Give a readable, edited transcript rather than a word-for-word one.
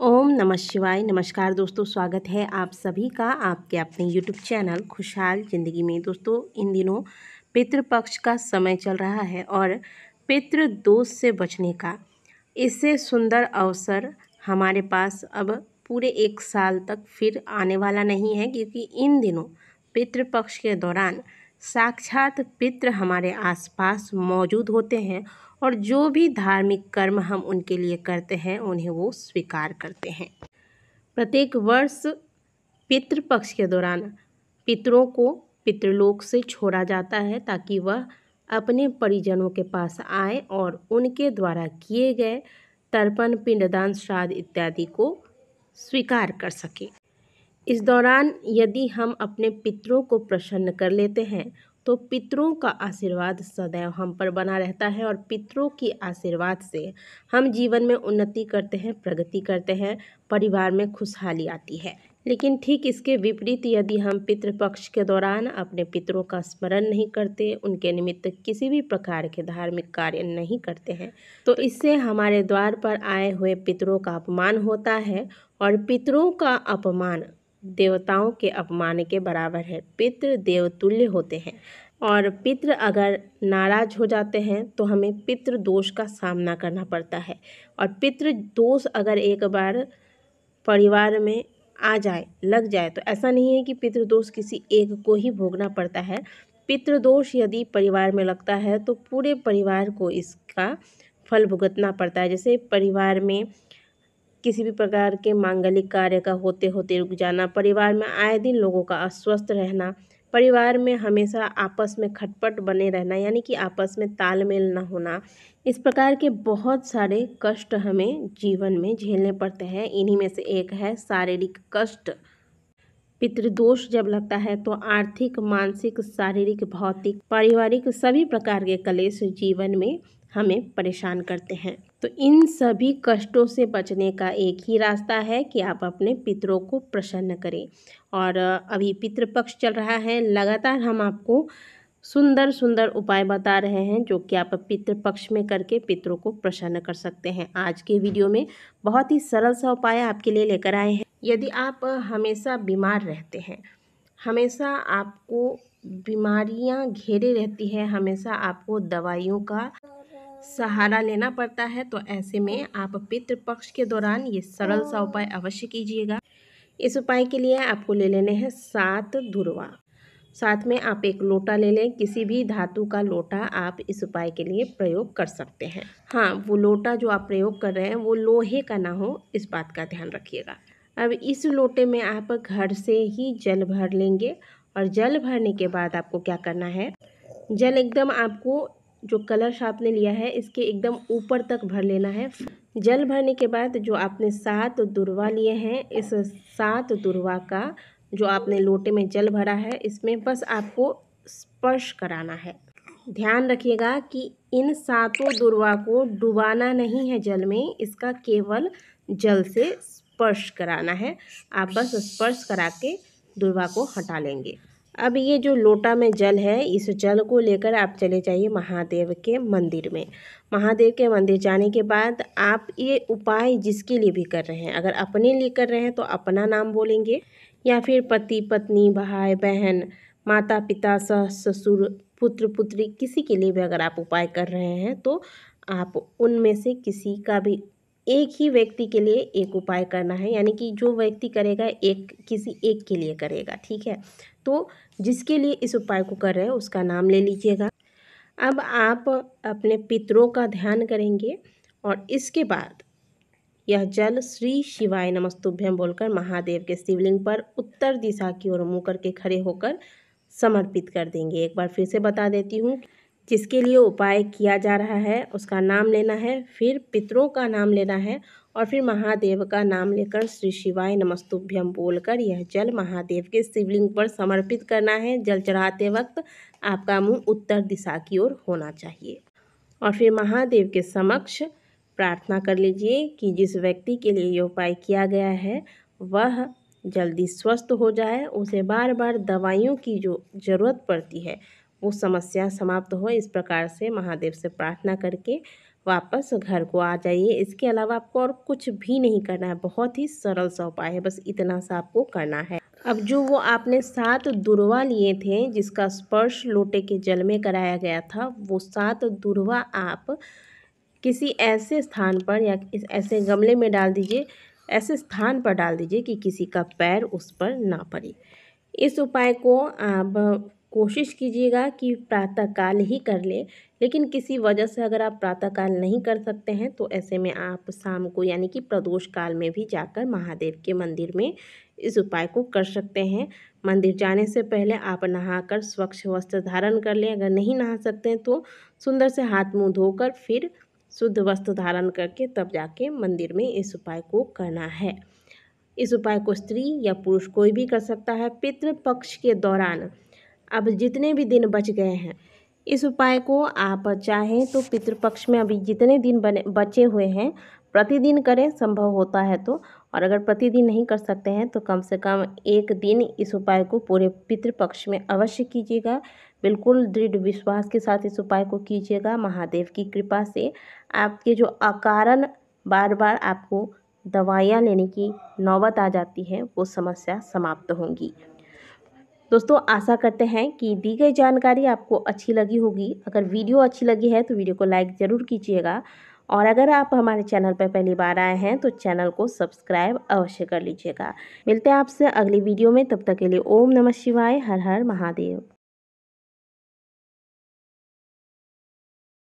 ओम नमः शिवाय। नमस्कार दोस्तों, स्वागत है आप सभी का आपके अपने यूट्यूब चैनल खुशहाल ज़िंदगी में। दोस्तों, इन दिनों पितृपक्ष का समय चल रहा है और पितृदोष से बचने का इससे सुंदर अवसर हमारे पास अब पूरे 1 साल तक फिर आने वाला नहीं है, क्योंकि इन दिनों पितृपक्ष के दौरान साक्षात पितृ हमारे आसपास मौजूद होते हैं और जो भी धार्मिक कर्म हम उनके लिए करते हैं उन्हें वो स्वीकार करते हैं। प्रत्येक वर्ष पितृपक्ष के दौरान पितरों को पितृलोक से छोड़ा जाता है ताकि वह अपने परिजनों के पास आए और उनके द्वारा किए गए तर्पण, पिंडदान, श्राद्ध इत्यादि को स्वीकार कर सके। इस दौरान यदि हम अपने पितरों को प्रसन्न कर लेते हैं तो पितरों का आशीर्वाद सदैव हम पर बना रहता है और पितरों की आशीर्वाद से हम जीवन में उन्नति करते हैं, प्रगति करते हैं, परिवार में खुशहाली आती है। लेकिन ठीक इसके विपरीत यदि हम पितृपक्ष के दौरान अपने पितरों का स्मरण नहीं करते, उनके निमित्त किसी भी प्रकार के धार्मिक कार्य नहीं करते हैं, तो इससे हमारे द्वार पर आए हुए पितरों का अपमान होता है और पितरों का अपमान देवताओं के अपमान के बराबर है। पितृ देवतुल्य होते हैं और पितृ अगर नाराज हो जाते हैं तो हमें पितृ दोष का सामना करना पड़ता है। और पितृ दोष अगर एक बार परिवार में आ जाए, लग जाए, तो ऐसा नहीं है कि पितृ दोष किसी एक को ही भोगना पड़ता है। पितृ दोष यदि परिवार में लगता है तो पूरे परिवार को इसका फल भुगतना पड़ता है। जैसे परिवार में किसी भी प्रकार के मांगलिक कार्य का होते होते रुक जाना, परिवार में आए दिन लोगों का अस्वस्थ रहना, परिवार में हमेशा आपस में खटपट बने रहना, यानी कि आपस में तालमेल न होना, इस प्रकार के बहुत सारे कष्ट हमें जीवन में झेलने पड़ते हैं। इन्हीं में से एक है शारीरिक कष्ट। पितृदोष जब लगता है तो आर्थिक, मानसिक, शारीरिक, भौतिक, पारिवारिक सभी प्रकार के क्लेश जीवन में हमें परेशान करते हैं। तो इन सभी कष्टों से बचने का एक ही रास्ता है कि आप अपने पितरों को प्रसन्न करें। और अभी पितृपक्ष चल रहा है, लगातार हम आपको सुंदर सुंदर उपाय बता रहे हैं जो कि आप पितृपक्ष में करके पितरों को प्रसन्न कर सकते हैं। आज के वीडियो में बहुत ही सरल सा उपाय आपके लिए लेकर आए हैं। यदि आप हमेशा बीमार रहते हैं, हमेशा आपको बीमारियां घेरे रहती है, हमेशा आपको दवाइयों का सहारा लेना पड़ता है, तो ऐसे में आप पितृपक्ष के दौरान ये सरल सा उपाय अवश्य कीजिएगा। इस उपाय के लिए आपको ले लेने हैं 7 दुर्वा। साथ में आप एक लोटा ले लें, किसी भी धातु का लोटा आप इस उपाय के लिए प्रयोग कर सकते हैं। हाँ, वो लोटा जो आप प्रयोग कर रहे हैं वो लोहे का ना हो, इस बात का ध्यान रखिएगा। अब इस लोटे में आप घर से ही जल भर लेंगे और जल भरने के बाद आपको क्या करना है, जल एकदम आपको जो कलश आपने लिया है इसके एकदम ऊपर तक भर लेना है। जल भरने के बाद जो आपने 7 दुर्वा लिए हैं, इस 7 दुर्वा का जो आपने लोटे में जल भरा है इसमें बस आपको स्पर्श कराना है। ध्यान रखिएगा कि इन 7 दुर्वा को डुबाना नहीं है जल में, इसका केवल जल से स्पर्श कराना है। आप बस स्पर्श करा के दुर्वा को हटा लेंगे। अब ये जो लोटा में जल है, इस जल को लेकर आप चले जाइए महादेव के मंदिर में। महादेव के मंदिर जाने के बाद आप ये उपाय जिसके लिए भी कर रहे हैं, अगर अपने लिए कर रहे हैं तो अपना नाम बोलेंगे, या फिर पति पत्नी, भाई बहन, माता पिता, सास ससुर, पुत्र पुत्री, किसी के लिए भी अगर आप उपाय कर रहे हैं तो आप उनमें से किसी का भी एक ही व्यक्ति के लिए एक उपाय करना है, यानी कि जो व्यक्ति करेगा किसी एक के लिए करेगा, ठीक है। तो जिसके लिए इस उपाय को कर रहे हैं उसका नाम ले लीजिएगा। अब आप अपने पितरों का ध्यान करेंगे और इसके बाद यह जल श्री शिवाय नमस्तुभ्यं बोलकर महादेव के शिवलिंग पर उत्तर दिशा की ओर मुँह करके खड़े होकर समर्पित कर देंगे। एक बार फिर से बता देती हूँ, जिसके लिए उपाय किया जा रहा है उसका नाम लेना है, फिर पितरों का नाम लेना है और फिर महादेव का नाम लेकर श्री शिवाय नमस्तुभ्यं बोलकर यह जल महादेव के शिवलिंग पर समर्पित करना है। जल चढ़ाते वक्त आपका मुंह उत्तर दिशा की ओर होना चाहिए और फिर महादेव के समक्ष प्रार्थना कर लीजिए कि जिस व्यक्ति के लिए ये उपाय किया गया है वह जल्दी स्वस्थ हो जाए, उसे बार बार दवाइयों की जो ज़रूरत पड़ती है वो समस्या समाप्त हो। इस प्रकार से महादेव से प्रार्थना करके वापस घर को आ जाइए। इसके अलावा आपको और कुछ भी नहीं करना है, बहुत ही सरल सा उपाय है, बस इतना सा आपको करना है। अब जो वो आपने 7 दुर्वा लिए थे जिसका स्पर्श लोटे के जल में कराया गया था, वो 7 दुर्वा आप किसी ऐसे स्थान पर या इस ऐसे गमले में डाल दीजिए, ऐसे स्थान पर डाल दीजिए कि किसी का पैर उस पर ना पड़े। इस उपाय को आप कोशिश कीजिएगा कि प्रातःकाल ही कर लें, लेकिन किसी वजह से अगर आप प्रातःकाल नहीं कर सकते हैं तो ऐसे में आप शाम को यानी कि प्रदोष काल में भी जाकर महादेव के मंदिर में इस उपाय को कर सकते हैं। मंदिर जाने से पहले आप नहाकर स्वच्छ वस्त्र धारण कर लें। अगर नहीं नहा सकते हैं तो सुंदर से हाथ मुँह धोकर फिर शुद्ध वस्त्र धारण करके तब जाके मंदिर में इस उपाय को करना है। इस उपाय को स्त्री या पुरुष कोई भी कर सकता है। पितृपक्ष के दौरान अब जितने भी दिन बच गए हैं, इस उपाय को आप चाहें तो पितृपक्ष में अभी जितने दिन बचे हुए हैं प्रतिदिन करें, संभव होता है तो। और अगर प्रतिदिन नहीं कर सकते हैं तो कम से कम एक दिन इस उपाय को पूरे पितृपक्ष में अवश्य कीजिएगा। बिल्कुल दृढ़ विश्वास के साथ इस उपाय को कीजिएगा। महादेव की कृपा से आपके जो अकारण बार बार आपको दवाइयाँ लेने की नौबत आ जाती है वो समस्या समाप्त होंगी। दोस्तों आशा करते हैं कि दी गई जानकारी आपको अच्छी लगी होगी। अगर वीडियो अच्छी लगी है तो वीडियो को लाइक ज़रूर कीजिएगा, और अगर आप हमारे चैनल पर पहली बार आए हैं तो चैनल को सब्सक्राइब अवश्य कर लीजिएगा। मिलते हैं आपसे अगली वीडियो में, तब तक के लिए ओम नमः शिवाय, हर हर महादेव।